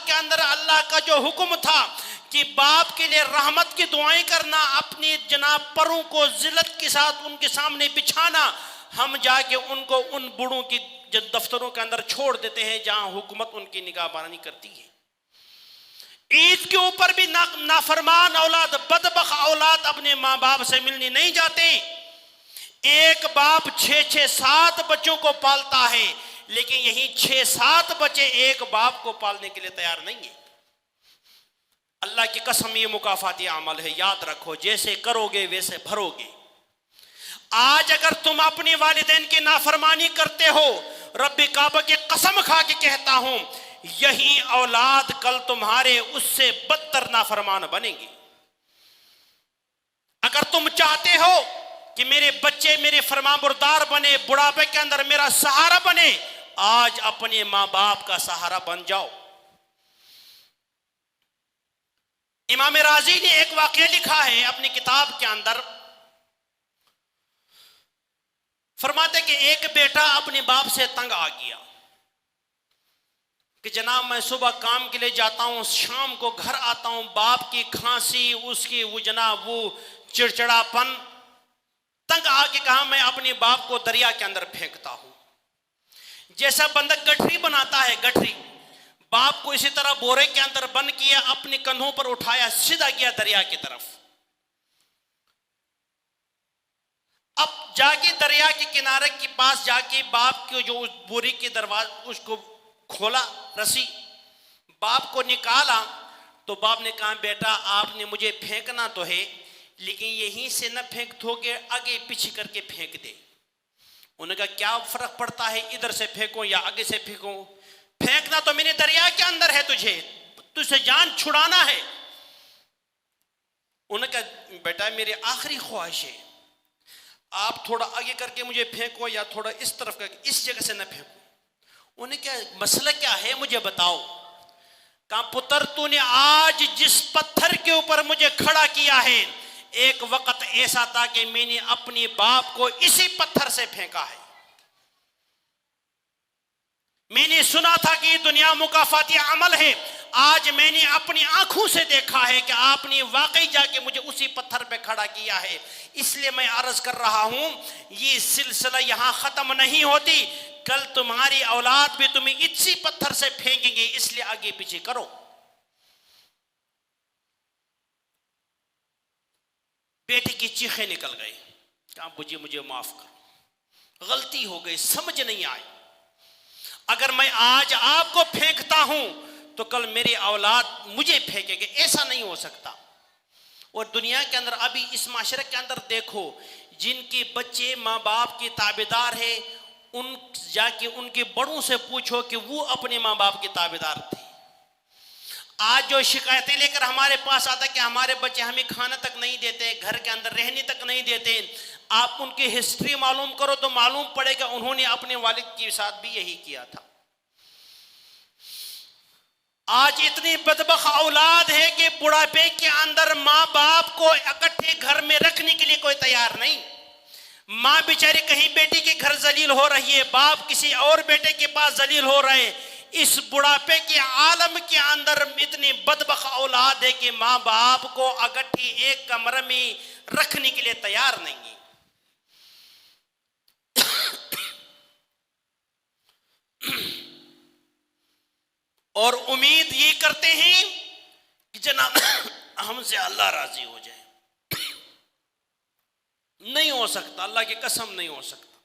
کے اندر اللہ کا جو حکم تھا کہ باپ کے لیے رحمت کی دعائیں کرنا، اپنی جناب پروں کو ذلت کے ساتھ ان کے سامنے بچھانا، ہم جا کے ان کو ان بوڑھوں کی دفتروں کے اندر چھوڑ دیتے ہیں جہاں حکومت ان کی نگاہ بانی کرتی ہے۔ عید کے اوپر بھی نافرمان اولاد، بدبخت اولاد اپنے ماں باپ سے ملنے نہیں جاتے۔ ایک باپ 6-7 بچوں کو پالتا ہے، لیکن یہی 6-7 بچے ایک باپ کو پالنے کے لیے تیار نہیں ہیں۔ اللہ کی قسم یہ مکافاتی عمل ہے، یاد رکھو، جیسے کرو گے ویسے بھرو گے۔ آج اگر تم اپنے والدین کی نافرمانی کرتے ہو، رب کعبہ کی قسم کھا کے کہتا ہوں، یہی اولاد کل تمہارے اس سے بدتر نافرمان بنیں گے۔ اگر تم چاہتے ہو کہ میرے بچے میرے فرمانبردار بنے، بڑھاپے کے اندر میرا سہارا بنے، آج اپنے ماں باپ کا سہارا بن جاؤ۔ امام رازی نے ایک واقعہ لکھا ہے اپنی کتاب کے اندر، فرماتے کہ ایک بیٹا اپنے باپ سے تنگ آ گیا کہ جناب میں صبح کام کے لیے جاتا ہوں، شام کو گھر آتا ہوں، باپ کی کھانسی، اس کی وہ جناب وہ چڑچڑا پن، تنگ آ کے کہا میں اپنے باپ کو دریا کے اندر پھینکتا ہوں۔ جیسا بندہ گٹھری بناتا ہے، گٹھری، باپ کو اسی طرح بورے کے اندر بند کیا، اپنے کندھوں پر اٹھایا، سیدھا گیا دریا کی طرف۔ اب جا کے دریا کے کنارے کے پاس جا کے باپ کو جو اس بوری کے دروازے اس کو کھولا، رسی باپ کو نکالا، تو باپ نے کہا بیٹا آپ نے مجھے پھینکنا تو ہے، لیکن یہیں سے نہ پھینک دو گے، آگے پیچھے کر کے پھینک دے۔ انہوں نے کہا کیا فرق پڑتا ہے ادھر سے پھینکوں یا آگے سے پھینکوں؟ پھینکنا تو میں نے دریا کے اندر ہے، تجھے جان چھڑانا ہے۔ انہوں نے کہا بیٹا میری آخری خواہش ہے، آپ تھوڑا آگے کر کے مجھے پھینکو یا تھوڑا اس طرف کر کے، اس جگہ سے نہ پھینکو۔ انہوں نے کہا مسئلہ کیا ہے مجھے بتاؤ۔ کہا پتر تو نے آج جس پتھر کے اوپر مجھے کھڑا کیا ہے، ایک وقت ایسا تھا کہ میں نے اپنے باپ کو اسی پتھر سے پھینکا ہے۔ میں نے سنا تھا کہ یہ دنیا مکافاتی عمل ہے، آج میں نے اپنی آنکھوں سے دیکھا ہے کہ آپ نے واقعی جا کے مجھے اسی پتھر پہ کھڑا کیا ہے۔ اس لیے میں عرض کر رہا ہوں یہ سلسلہ یہاں ختم نہیں ہوتی، کل تمہاری اولاد بھی تمہیں اسی پتھر سے پھینکیں گے، اس لیے آگے پیچھے کرو۔ بیٹے کی چیخیں نکل گئی، کہا مجھے معاف کرو، غلطی ہو گئی، سمجھ نہیں آئی، اگر میں آج آپ کو پھینکتا ہوں تو کل میری اولاد مجھے پھینکے گے، ایسا نہیں ہو سکتا۔ اور دنیا کے اندر ابھی اس معاشرے کے اندر دیکھو، جن کے بچے ماں باپ کی تابعدار ہیں، ان جا کے ان کے بڑوں سے پوچھو کہ وہ اپنے ماں باپ کی تابعدار تھے۔ آج جو شکایتیں لے کر ہمارے پاس آتا کہ ہمارے بچے ہمیں کھانا تک نہیں دیتے، گھر کے اندر رہنے تک نہیں دیتے، آپ ان کی ہسٹری معلوم کرو تو معلوم پڑے گا انہوں نے اپنے والد کے ساتھ بھی یہی کیا تھا۔ آج اتنی بدبخت اولاد ہے کہ بڑھاپے کے اندر ماں باپ کو اکٹھے گھر میں رکھنے کے لیے کوئی تیار نہیں۔ ماں بیچاری کہیں بیٹی کے گھر ذلیل ہو رہی ہے، باپ کسی اور بیٹے کے پاس ذلیل ہو رہے۔ اس بڑھاپے کے عالم کے اندر اتنی بدبخت اولاد ہے کہ ماں باپ کو اکٹھے ایک کمرے میں رکھنے کے لیے تیار نہیں ہے۔ اور امید یہ کرتے ہیں کہ جناب ہم سے اللہ راضی ہو جائے۔ نہیں ہو سکتا، اللہ کی قسم نہیں ہو سکتا۔